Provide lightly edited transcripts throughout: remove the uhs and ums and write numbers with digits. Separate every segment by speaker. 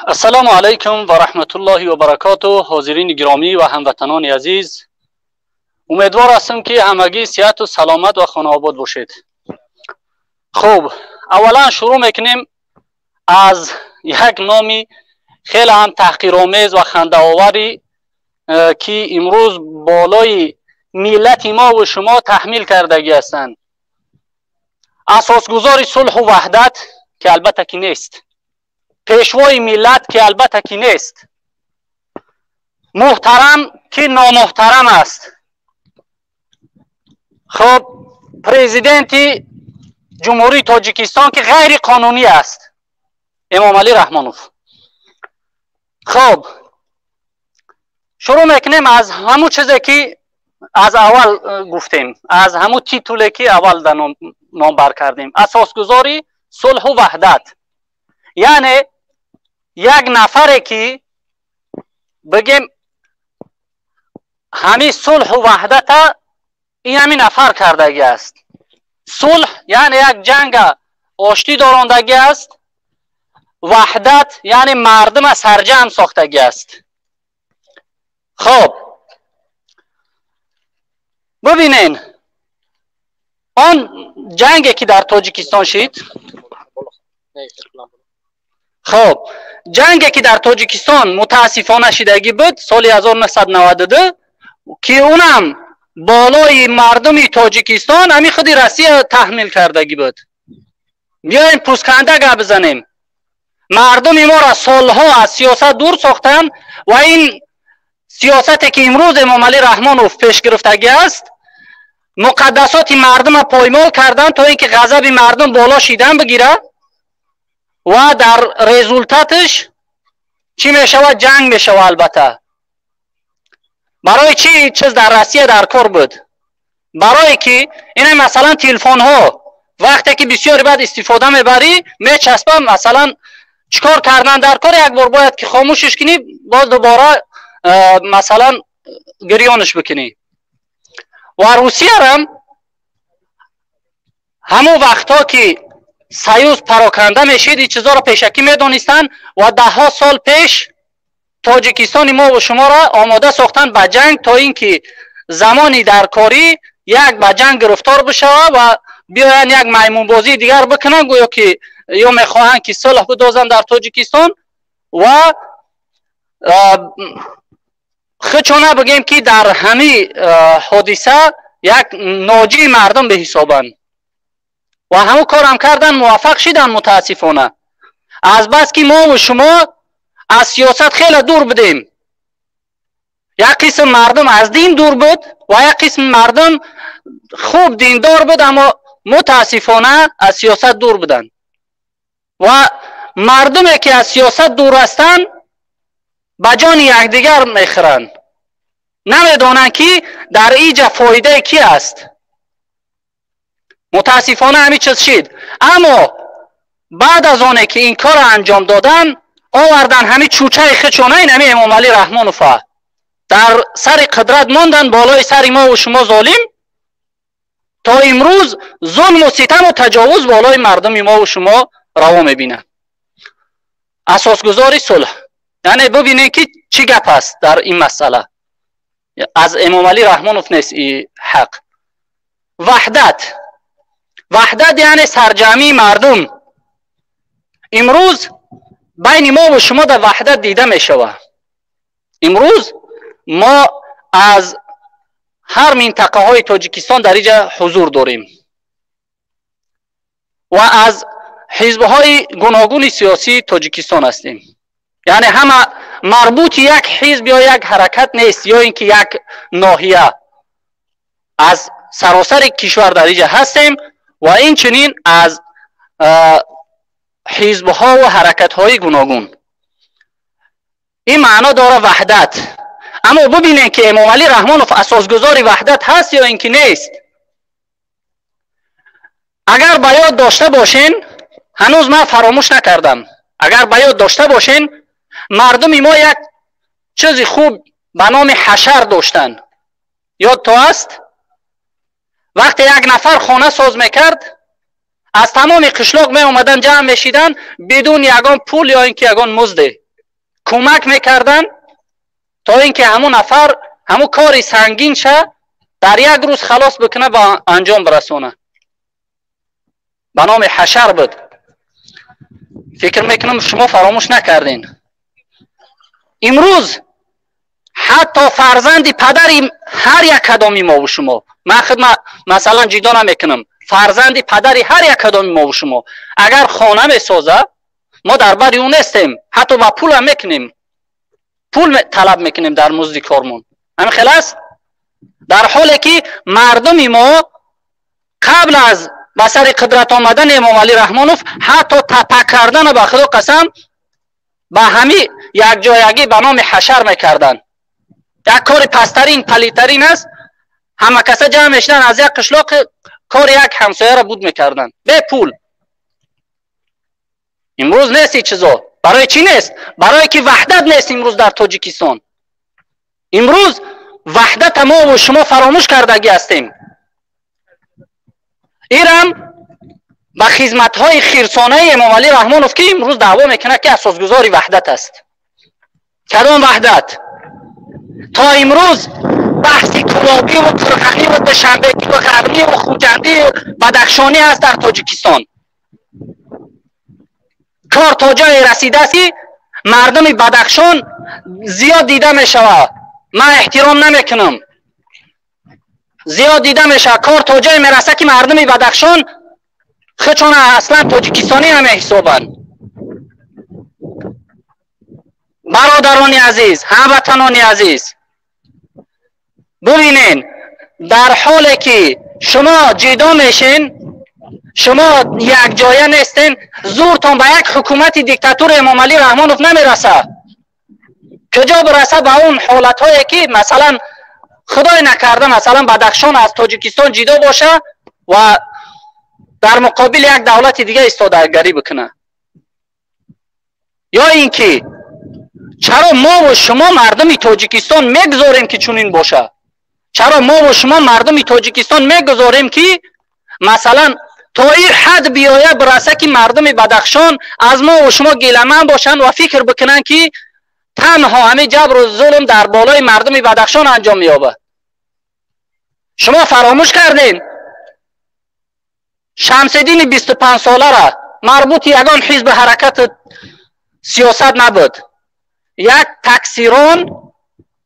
Speaker 1: السلام علیکم و رحمت الله و برکاته. حاضرین گرامی و هموطنان عزیز، امیدوار هستم که همگی صحت و سلامت و خانه آباد باشید. خب، اولا شروع میکنیم از یک نامی خیلی هم تحقیرآمیز و خنده آوری که امروز بالای ملت ما و شما تحمیل کردگی هستند. اساسگزار صلح و وحدت که البته که نیست، پیشوای ملت که البته که نیست، محترم که نامحترم است. خب، پرزیدنت جمهوری تاجیکستان که غیر قانونی است، امامعلی رحمانوف. خب، شروع میکنیم از همون چیزی که از اول گفتیم، از همون تیتولی که اول در نام بر کردیم، اساسگزاری صلح و وحدت. یعنی یک نفره که بگیم همین صلح و وحدت این همین نفر کردگی است. صلح یعنی یک جنگ آشتی دارندگی است، وحدت یعنی مردم سرجم ساختگی است. خب ببینین آن جنگی که در تاجیکستان شد، خب جنگی که در تاجیکستان متاسفانه شدگی بود سال 1992 که اونم بالای مردم تاجیکستان همین خودی روسیه تحمیل کردگی بود. بیاین پوسکنده گپ بزنیم. مردم ما را سالها از سیاست دور ساختن و این سیاستی که امروز امامعلی رحمانوف پیش گرفتگی است، مقدسات مردم پایمال کردن تا اینکه غضب مردم بالا شیدن بگیره و در رزولتاتش چی میشود؟ جنگ میشود. البته برای چی چیز در روسیه در کار بود؟ برای که این مثلا تلفن ها وقتی که بسیاری بعد استفاده میبری میچسبه، مثلا چیکار کردن در کار، یک بار باید که خاموشش کنی باز دوباره مثلا گریانش بکنی. و روسیه هم همون وقتا که سیوز پراکنده میشید این چیزا را پیشکی میدونستن و 10 سال پیش تاجیکستان ما و شما را آماده ساختن به جنگ تا اینکه زمانی در کاری یک به جنگ گرفتار بشه و بیاین یک میمون بازی دیگر بکنن، گویا که یا میخواهند که صلح بدازن در تاجیکستان و خچونه بگیم که در همین حادثه یک ناجی مردم به حسابن و همون کار هم کردن، موفق شدن متاسفانه. از بس که ما و شما از سیاست خیلی دور بودیم، یک قسم مردم از دین دور بود و یک قسم مردم خوب دیندار بود اما متاسفانه از سیاست دور بودن و مردمی که از سیاست دور هستن به جان یکدیگر میخورن، نمیدونن که در اینجا فایده کی است. متاسفانه همین چیز شد. اما بعد از آنه که این کار انجام دادن آوردن همین چوچه خچونه این همین امامعلی رحمانوف در سر قدرت ماندن بالای سر ما و شما ظالم، تا امروز ظلم و ستم و تجاوز بالای مردم ما و شما روا میبینه. اساسگزاری صلح یعنی ببینید که چی گپ است در این مسئله، از امامعلی رحمانوف نیست این حق. وحدت یعنی سرجمی مردم. امروز بین ما و شما در وحدت دیده می شود. امروز ما از هر منطقه های تاجیکستان در اینجا حضور داریم و از حزب های گوناگون سیاسی تاجیکستان هستیم. یعنی همه مربوط یک حزب یا یک حرکت نیست یا اینکه یک ناحیه، از سراسر کشور در اینجا هستیم و این چنین از حزب ها و حرکت های گوناگون. این معنا داره وحدت. اما ببینید که امامعلی رحمانوف اساسگزار وحدت هست یا اینکه نیست. اگر به یاد داشته باشین، هنوز من فراموش نکردم، اگر به یاد داشته باشین مردم ما یک چیزی خوب به نام حشر داشتن. یاد تو است؟ وقتی یک نفر خانه ساز میکرد از تمام قشلاق می اومدن جمع میشیدن بدون یگان پول یا اینکه یگان مزد. کمک میکردن تا اینکه همون نفر همون کاری سنگین شه در یک روز خلاص بکنه با انجام برسونه. به نام حشر بود. فکر میکنم شما فراموش نکردین. امروز حتی فرزند پدری هر یک کدامی ما و شما، من خدمت مثلا جدا نمیکنم، فرزند پدری هر یک کدامی ما و شما اگر خانه میسازه ما در بر اون نیستیم، حتی با پول هم میکنیم، پول طلب میکنیم در مزد کارمون. همین خلاص در حالی که مردم ما قبل از به سر قدرت آمدن امام علی رحمانوف حتی تپه کردن به خدا قسم به همین یک جایگی به نام حشر میکردن. یک کار پسترین پلیترین است. همه کسا جمع میشدن از یک قشلاق کار یک همسایه را بود میکردن به پول. امروز نیست این چیزا. برای چی نیست؟ برای که وحدت نیست امروز در تاجیکستان. امروز وحدت ما و شما فراموش کردگی هستیم. ایرم به خدمت های خیرسانه امام علی رحمانوف که امروز دعوا میکنه که اساسگذار وحدت است. کدام وحدت؟ تا امروز بحثی کلابی و ترخانی و دشنبگی و غربی و خوجندی و بدخشانی است در تاجیکستان. کار تا جای رسیده است مردم بدخشان زیاد دیده می شود. من احترام نمیکنم، زیاد دیده می شود. کار تا جای می رسه که مردم بدخشان خودشان اصلا تاجیکستانی نمی حسابند. برادران عزیز، هموطنان عزیز، ببینین در حالی که شما جدا میشین، شما یک جایه نیستین، زورتان به یک حکومت دیکتاتور امام علی رحمانوف نمیرسه. کجا برسه؟ به اون حالت هایی که مثلا خدای نکرده مثلا بدخشان از تاجیکستان جدا باشه و در مقابل یک دولت دیگه ایستادگری بکنه. یا اینکه چرا ما و شما مردم تاجیکستان میگذاریم که چنین باشه؟ چرا ما و شما مردم تاجیکستان میگذاریم که مثلا تا این حد بیایه برسه که مردم بدخشان از ما و شما گیله‌مند باشن و فکر بکنن که تنها همه جبر و ظلم در بالای مردم بدخشان انجام می‌یابد؟ شما فراموش کردین شمس‌الدین 25 ساله را مربوط یگان حزب حرکت سیاست نبود. یک تکثیران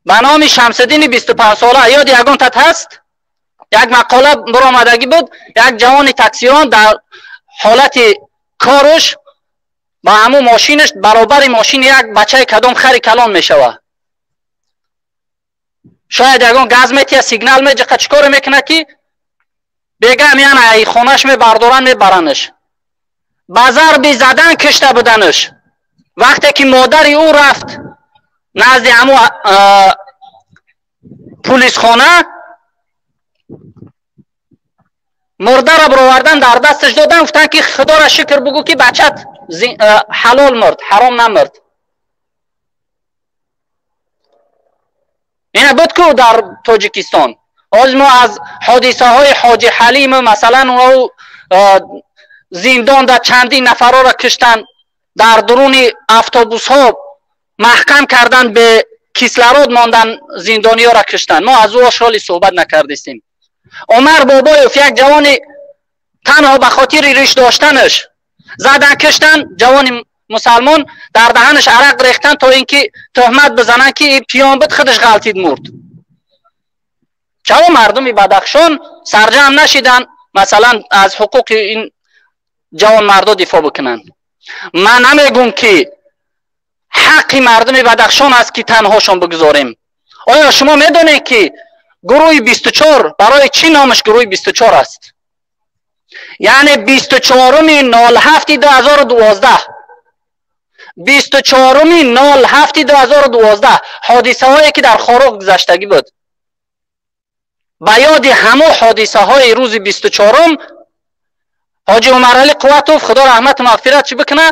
Speaker 1: به نام شمس‌الدین 25 ساله، یاد یگان تت هست؟ یک مقاله برآمدگی بود، یک جوان تکثیران در حالت کارش با همون ماشینش برابر ماشین یک بچه کدام خری کلان میشوه. شاید یگان گاز میتیه، سیگنال میجه، چیکار میکنه که بگه میان ای خونش میبردارن میبرنش. بازار بی زدن کشته بودنش. وقتی که مادر او رفت نزد همو پلیس خانه، مرده را برآوردن در دستش دادن، گفتن که خدا را شکر بگو که بچت حلال مرد، حرام نمرد. این بود که در تاجیکستان از ما از حادثه های حاجی حلیم مثلا او زندان در چندین نفر را کشتن، در درون اتوبوس ها محکم کردن، به کیسلرود ماندن، زندانی ها را کشتن. ما از او اشغالی صحبت نکردیم. عمر بابایوف یک جوان تنها به خاطر ریش داشتنش زدن کشتن، جوان مسلمان در دهنش عرق ریختن تا اینکه تهمت بزنن که پیامبر خودش غلطید مرد. چرا مردم بدخشان سرجم نشیدن مثلا از حقوق این جوان مردا دفاع بکنن؟ من نمیگم که حق مردم بدخشان است که تنهاشون بگذاریم. آیا شما میدونید که گروه 24 برای چی نامش گروه 24 است؟ یعنی 24/07/2012 24/07/2012 حادثه هایی که در خاروق گذشتگی بود. به یاد همه حادثه های روز 24 حاجی عمر علی قوتوف خدا رحمت و مغفرت چی بکنه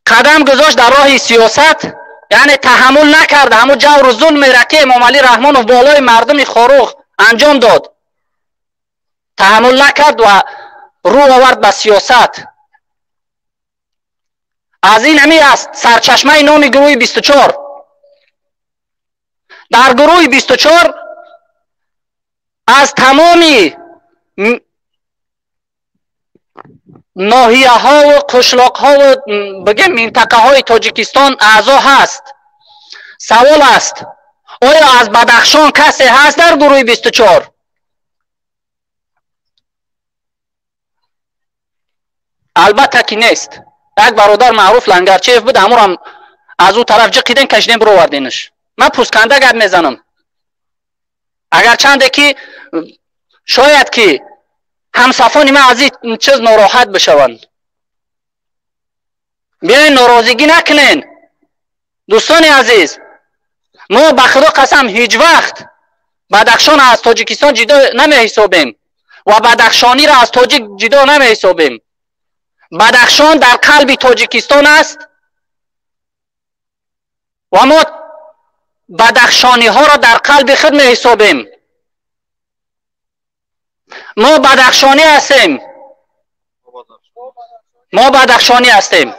Speaker 1: قدم گذاشت در راه سیاست، یعنی تحمل نکرد همون جور و ظلم را که امام علی رحمانوف بالای مردم خاروق انجام داد، تحمل نکرد و رو آورد به سیاست. از این همی است سرچشمه نام گروه 24. در گروه 24 از تمامی ناحیه ها و قشلاق ها و بگم منطقه های تاجیکستان اعضا هست. سوال است آیا از بدخشان کسی هست در گروه 24؟ البته که نیست. یک برادر معروف لنگرچیف بود، امورم از او طرف جقیدن کشیدن برو وردینش. من پوسکنده گپ میزنم، اگر چنده که شاید که همصفان ما از این چیز ناراحت بشوند. بیاین ناراضگی نکنین دوستان عزیز. ما به خدا قسم هیچ وقت بدخشان از تاجیکستان جدا نمی حسابیم و بدخشانی را از تاجیک جدا نمی حسابیم. بدخشان در قلب تاجیکستان است و ما بدخشانی ها را در قلب خود می حسابیم. ما بدخشانی هستیم. ما بدخشانی هستیم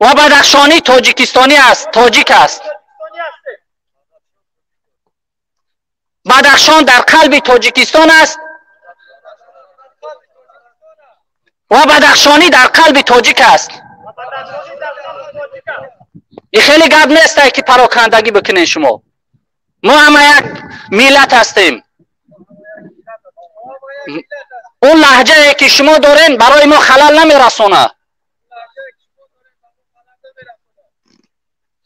Speaker 1: و بدخشانی تاجیکستانی است، تاجیک است. بدخشان در قلب تاجیکستان است و بدخشانی در قلب تاجیک است. این خیلی گپ نیست که پراکندگی بکنین شما. ما همه یک ملت هستیم. اون لهجه که شما دارین برای ما خلل نمیرسونه.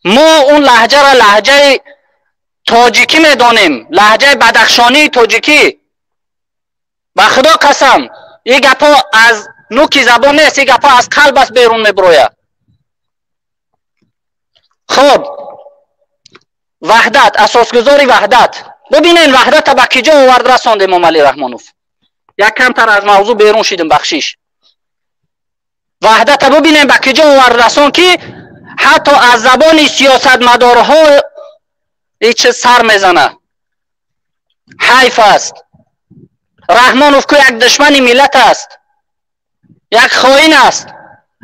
Speaker 1: ما اون لهجه را لهجه تاجیکی میدانیم، لهجه بدخشانی تاجیکی. به خدا قسم این گپا از نوک زبان نیست، این گپا از قلب است بیرون میبروید. خب وحدت، اساسگذاری وحدت. ببینین وحدت به کجا آورد رساند امام علی رحمانوف. یک کمتر از موضوع بیرون شدیم بخشیش. وحدت ببینین به کجا آورد رساند که حتی از زبان سیاستمدارها هیچ سر میزنه. حیف است. رحمانوف که یک دشمن ملت است، یک خائن است.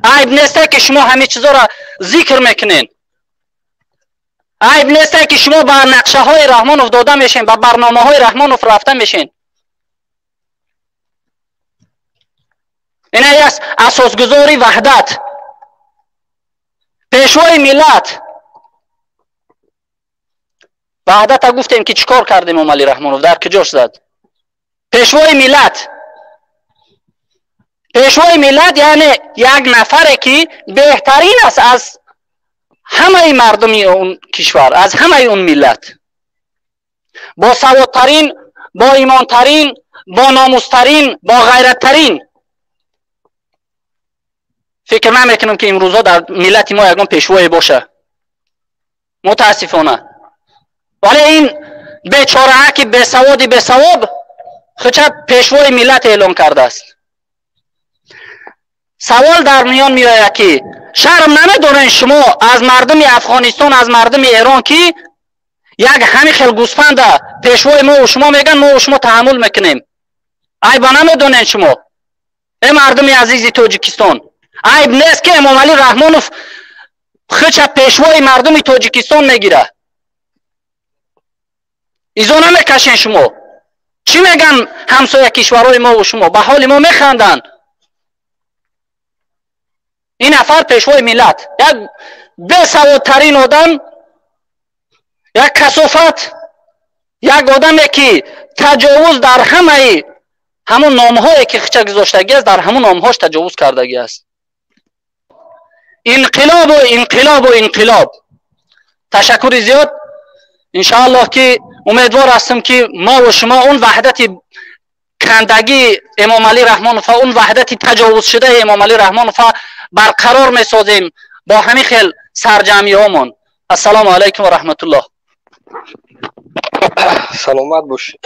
Speaker 1: عیب نیست که شما همه چیزا را ذکر میکنین. عیب نیست که شما به نقشه های رحمانوف داده میشین، به برنامه های رحمانوف رفته میشین. این است اساسگذاری وحدت. پیشوای ملت. وحدت گفتیم که چیکار کردیم امام علی رحمانوف، در کجاش زد؟ پیشوای ملت. پیشوای ملت یعنی یک نفره که بهترین است از همه مردمی اون کشور، از همه اون ملت. با سوادترین، با ایمانترین، با ناموسترین، با غیرتترین. فکر نمیکنم که امروزا در ملت ما یگان پیشوای باشه، متاسفانه. ولی این بیچاره که بیسوادی بیسواب خودش پیشوای ملت اعلام کرده است. سوال در میان می آید که شرم نمیدارین شما از مردم افغانستان، از مردم ایران که یک همین خیل گوسفند پیشوای ما و شما میگن ما و شما تحمل میکنیم؟ عیب نمیدونین شما؟ ای مردم عزیز تاجیکستان، عیب نیست که امام علی رحمانوف خودش پیشوای مردم تاجیکستان میگیره؟ ایزو نمیکشین شما؟ چی میگن همسایه کشورهای ما و شما؟ به حال ما میخندن. این نفر پیشوای ملت، یک بیسوادترین آدم، یک کثافت، یک آدمی که تجاوز در همون نامهایی که خودش گذاشتگی است، در همون نامهاش تجاوز کردگی است. انقلاب و انقلاب و انقلاب. تشکر زیاد. انشاءالله که امیدوار هستم که ما و شما اون وحدت کندگی امام علی رحمانوف، اون وحدت تجاوز شده امام علی رحمانوف برقرار میسازیم با همین خیل سرجمعی هامون. السلام علیکم و رحمت الله.
Speaker 2: سلامت باش.